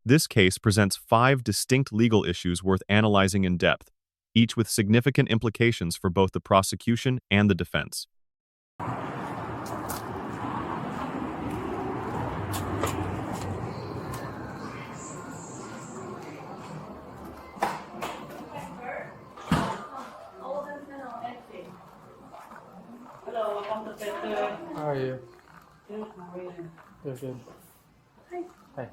This case presents 5 distinct legal issues worth analyzing in depth, each with significant implications for both the prosecution and the defense. How are you? Good, good. Hi.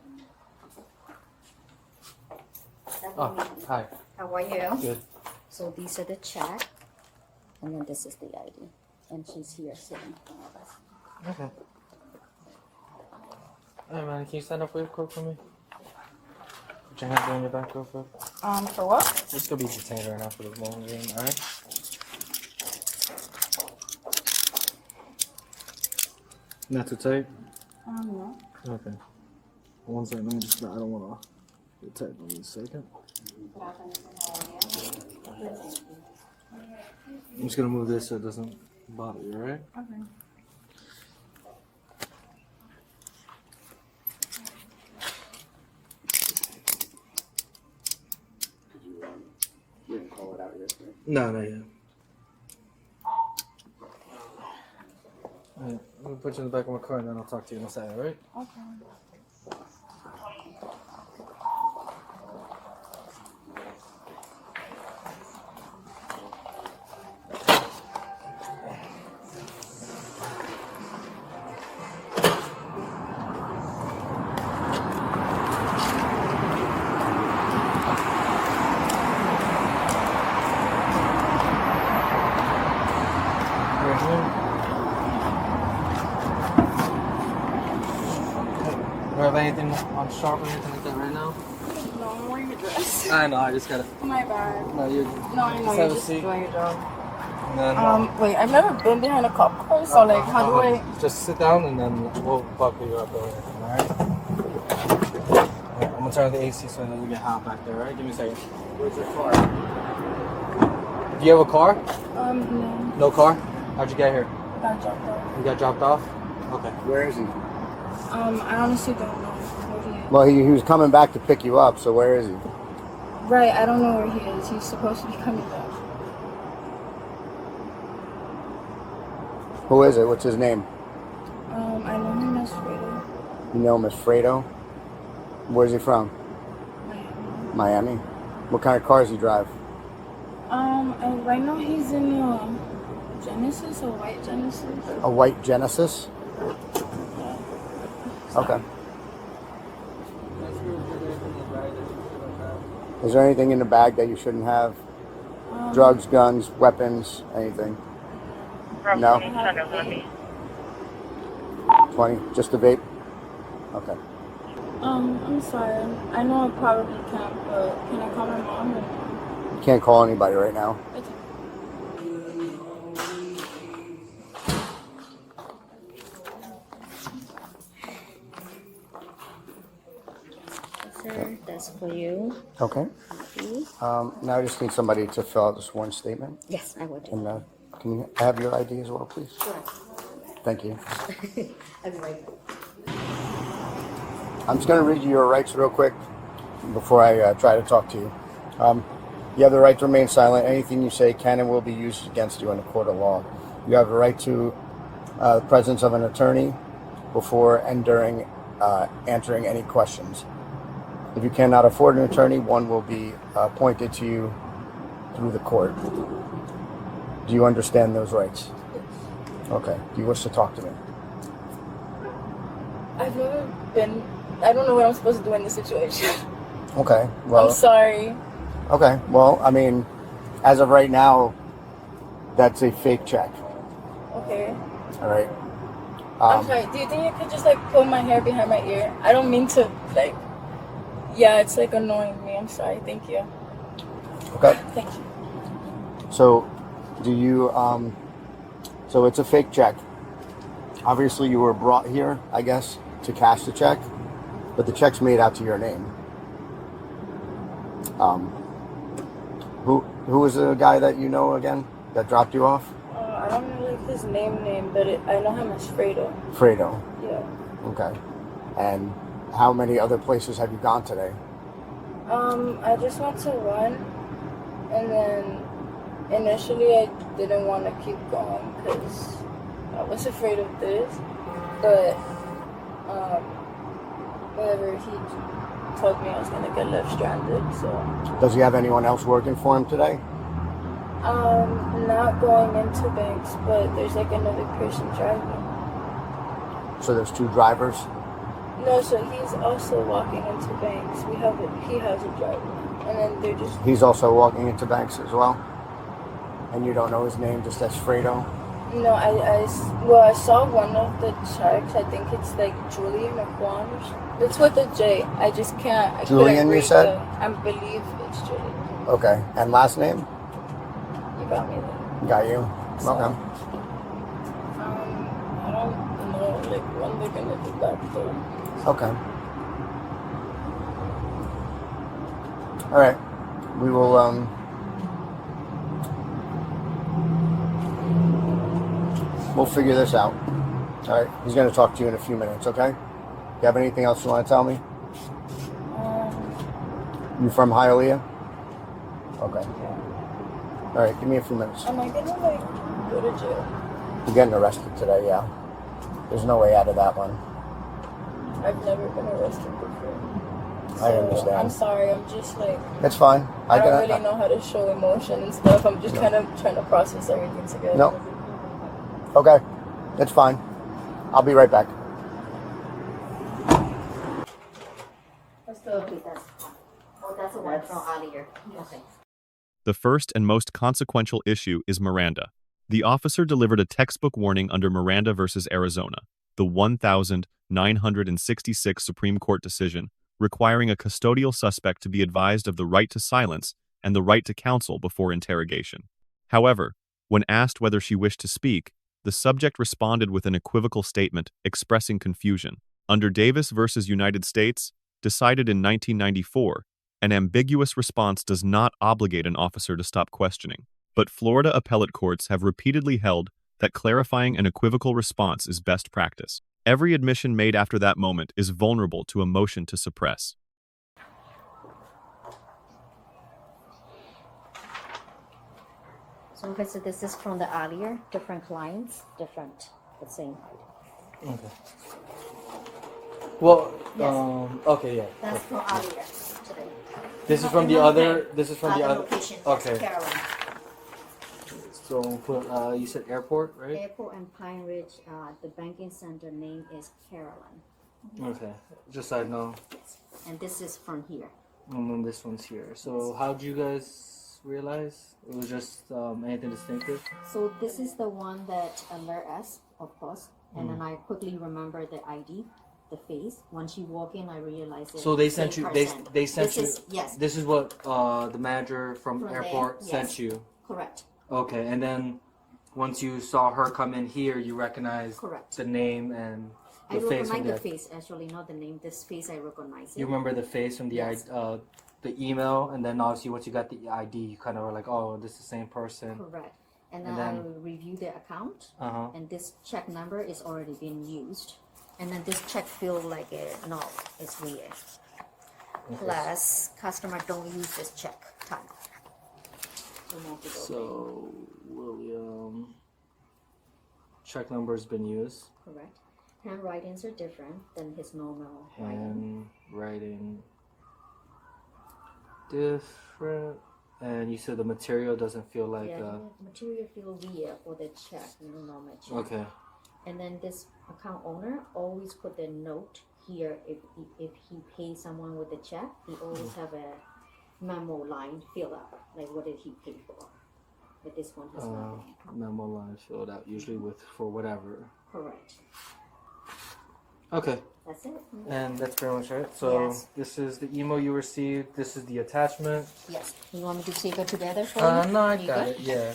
Oh, hi. How are you? Good. So these are the check, and then this is the ID, and she's here sitting in front of us. Okay. Hey man, can you stand up real quick for me? Put your hand behind your back real quick. For what? Just gonna be detained right now for the long game, alright? Not too tight? No. Okay. One second, let me just, I don't wanna get tight for a second. I'm just gonna move this so it doesn't bother you, alright? Okay. You didn't call it out yesterday. No, not yet. Alright, I'm gonna put you in the back of my car and then I'll talk to you inside, alright? Okay. Do you have anything on sharp or anything like that right now? No, I'm wearing your dress. I know, I just gotta. My bad. No, you. No, I know, Just you're have a just seat. doing your job. And then, Wait, I've never been behind a cop car, so like, how do I... Just sit down and then we'll buckle you up or anything, alright? Alright, I'm gonna turn on the AC so it doesn't get hot back there, alright? Give me a second. Where's your car? Do you have a car? No. No car? How'd you get here? Got dropped off. You got dropped off? Okay. Where is he? I honestly don't know where he is. Well, he was coming back to pick you up, so where is he? Right, I don't know where he is. He's supposed to be coming back. Who is it? What's his name? I know him as Fredo. You know him as Fredo? Where's he from? Miami. What kind of cars does he drive? And right now he's in a Genesis, a white Genesis. A white Genesis? Okay. Is there anything in the bag that you shouldn't have? Drugs, guns, weapons, anything? No? 20? Just a vape? Okay. I'm sorry. I know I probably can't, but can I call my mom? You can't call anybody right now. Okay. Sir, that's for you. Okay. Copy. Now I just need somebody to fill out this one statement. Yes, I will do. And can you have your ID as well, please? Sure. Thank you. I'll be right back. I'm just going to read you your rights real quick before I try to talk to you. You have the right to remain silent. Anything you say can and will be used against you in a court of law. You have the right to the presence of an attorney before and during answering any questions. If you cannot afford an attorney, one will be appointed to you through the court. Do you understand those rights? Okay. Do you wish to talk to me? I've never been. I don't know what I'm supposed to do in this situation. Okay. Well. I'm sorry. Okay. Well, I mean, as of right now, that's a fake check. Okay. All right. I'm sorry. Do you think you could just like pull my hair behind my ear? I don't mean to like. Yeah, it's like annoying me. I'm sorry. Thank you. Okay. Thank you. So, do you? So it's a fake check. Obviously, you were brought here, I guess, to cash the check, but the check's made out to your name. Who was the guy that you know again that dropped you off? I don't know like his name, but I know him as Fredo. Fredo. Yeah. Okay. And How many other places have you gone today? I just went to one, and then initially I didn't want to keep going because I was afraid of this, but whatever, he told me I was gonna get left stranded, so. Does he have anyone else working for him today? Not going into banks, but there's like another person driving. So there's 2 drivers? No, so he's also walking into banks. He has a driver, and then they're just. He's also walking into banks as well? And you don't know his name, just as Fredo? No, I saw one of the checks. I think it's like Julian or Juan. It's with a J. I just can't. I Julian, you said? I believe it's Julian. Okay. And last name? You got me there. Got you. So, Okay. I don't know, like, when they're gonna do that though. Okay. All right. We will, we'll figure this out. All right. He's going to talk to you in a few minutes, okay? You have anything else you want to tell me? You from Hialeah? Okay. Yeah. All right. Give me a few minutes. Am I gonna, like, go to jail? You're getting arrested today, yeah. There's no way out of that one. I've never been arrested before. So I understand. I'm sorry, I'm just like, It's fine. I don't really know how to show emotion and stuff. I'm just kind of trying to process everything together. No. Okay. It's fine. I'll be right back. Let's go with that. Oh, that's the one from earlier. Okay. The first and most consequential issue is Miranda. The officer delivered a textbook warning under Miranda versus Arizona, the 1966 Supreme Court decision, requiring a custodial suspect to be advised of the right to silence and the right to counsel before interrogation. However, when asked whether she wished to speak, the subject responded with an equivocal statement expressing confusion. Under Davis versus United States, decided in 1994, an ambiguous response does not obligate an officer to stop questioning. But Florida appellate courts have repeatedly held that clarifying an equivocal response is best practice. Every admission made after that moment is vulnerable to a motion to suppress. So okay, so this is from the earlier, different clients, different, the same. Okay. Well, Yes. okay, yeah. That's from earlier today. This is from the other. This is from the other. location. Okay. Carolyn. So put. You said airport, right? Airport and Pine Ridge. The banking center name is Carolyn. Okay. Just so I know. Yes. And this is from here. And then this one's here. So how did you guys realize it was just anything distinctive? So this is the one that alert us, of course. And then I quickly remember the ID, the face. Once you walk in, I realized it. So they sent you. They sent This you. is, yes. This is what the manager from From airport there, sent yes. you. Correct. Okay, and then once you saw her come in here, you recognized Correct. the name and I the face. recognize From the the, face, actually, not the name. This face, I recognize it. you remember the face from the Yes. the email, and then obviously once you got the ID, you kind of were like, oh, this is the same person. Correct. And then, And then- I will review the account, Uh-huh. and this check number is already being used. And then this check feel like no, it's weird. Plus, customer don't use this check type. So William, check number's been used. Correct. Handwritings are different than his normal writing. Handwriting different, and you said the material doesn't feel like. Yeah, the material feel weird for the check, normal check. Okay. And then this account owner always put the note here if he pays someone with a check, he always have a memo line fill out, like what did he pay for. But this one has nothing. Memo line filled out, usually with for whatever. Correct. Okay, That's it. and that's pretty much it. So Yes. this is the email you received. This is the attachment. Yes. You want me to take it together for you? No, I You got good? it. Yeah,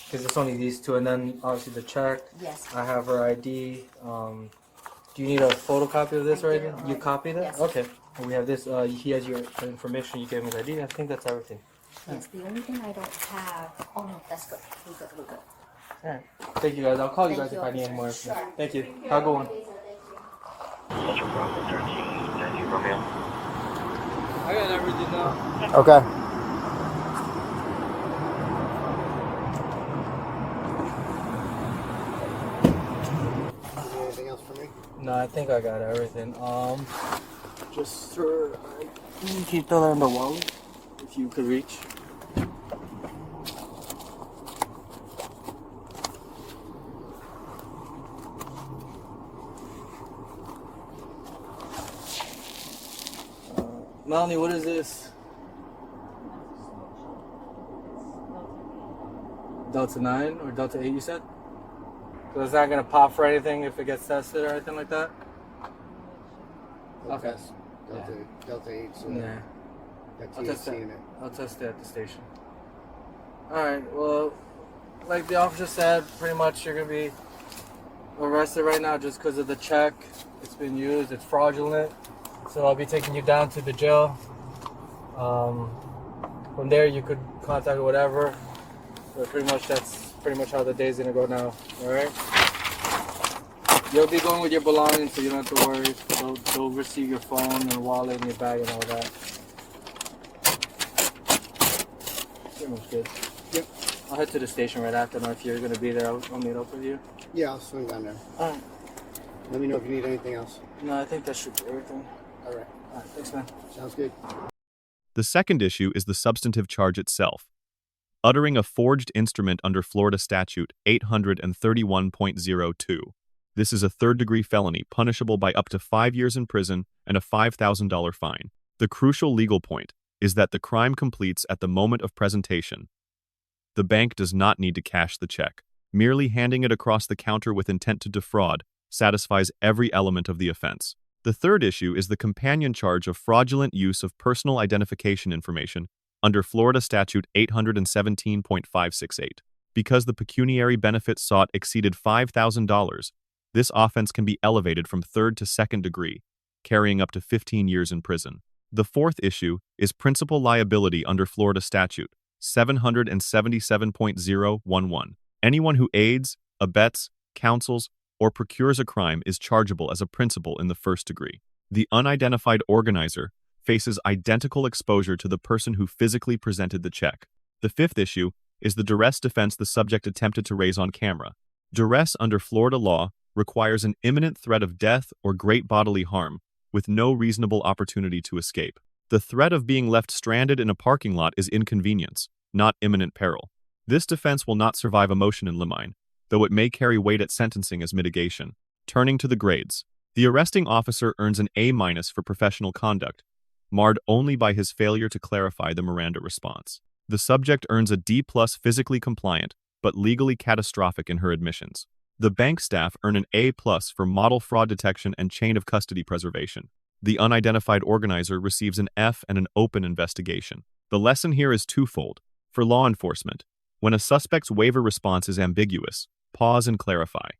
because it's only these two, and then obviously the check. Yes. I have her ID. Do you need a photocopy of this I or do. anything? You copied it? Yes. Okay. And we have this. He has your information. You gave him his ID. I think that's everything. Yes. The only thing I don't have. Oh no, that's good. We're good. We're good. All right. Thank you guys. I'll call you Thank guys you, if I need officer. any more information. Sure. Thank you. Have a good one. Thank you. from you. I got everything now. Okay. Anything else for me? No, I think I got everything. Just sir, can you keep that in the wallet if you could reach? Melanie, what is this? Delta 9 or Delta 8, you said? So it's not gonna pop for anything if it gets tested or anything like that? Okay. Delta 8, so Yeah. that's I'll test THC it. in it. I'll test it at the station. Alright, well, like the officer said, pretty much you're gonna be arrested right now just because of the check. It's been used, it's fraudulent. So I'll be taking you down to the jail. From there you could contact whatever. But pretty much that's pretty much how the day's gonna go now. Alright? You'll be going with your belongings, so you don't have to worry. They'll receive your phone and wallet and your bag and all that. Pretty much good. Yep. I'll head to the station right after. Now, if you're gonna be there, I'll meet up with you. Yeah, I'll swing down there. Alright. Let me know if you need anything else. No, I think that should be everything. Alright. Alright, thanks, man. Sounds good. The second issue is the substantive charge itself. Uttering a forged instrument under Florida Statute 831.02. This is a third-degree felony punishable by up to 5 years in prison and a $5,000 fine. The crucial legal point is that the crime completes at the moment of presentation. The bank does not need to cash the check. Merely handing it across the counter with intent to defraud satisfies every element of the offense. The third issue is the companion charge of fraudulent use of personal identification information under Florida Statute 817.568. Because the pecuniary benefit sought exceeded $5,000, this offense can be elevated from third to second degree, carrying up to 15 years in prison. The fourth issue is principal liability under Florida Statute 777.011. Anyone who aids, abets, counsels, or procures a crime is chargeable as a principal in the first degree. The unidentified organizer faces identical exposure to the person who physically presented the check. The fifth issue is the duress defense the subject attempted to raise on camera. Duress under Florida law requires an imminent threat of death or great bodily harm with no reasonable opportunity to escape. The threat of being left stranded in a parking lot is inconvenience, not imminent peril. This defense will not survive a motion in limine, though it may carry weight at sentencing as mitigation. Turning to the grades, the arresting officer earns an A- for professional conduct, marred only by his failure to clarify the Miranda response. The subject earns a D+ physically compliant, but legally catastrophic in her admissions. The bank staff earn an A+ for model fraud detection and chain of custody preservation. The unidentified organizer receives an F and an open investigation. The lesson here is twofold. For law enforcement, when a suspect's waiver response is ambiguous, pause and clarify.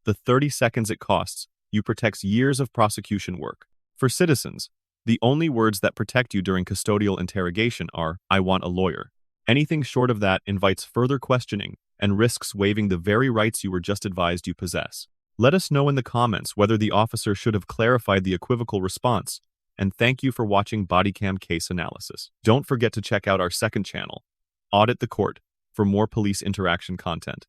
The 30 seconds it costs you protects years of prosecution work. For citizens, the only words that protect you during custodial interrogation are, "I want a lawyer." Anything short of that invites further questioning and risks waiving the very rights you were just advised you possess. Let us know in the comments whether the officer should have clarified the equivocal response, and thank you for watching Bodycam Case Analysis. Don't forget to check out our second channel, Audit the Court, for more police interaction content.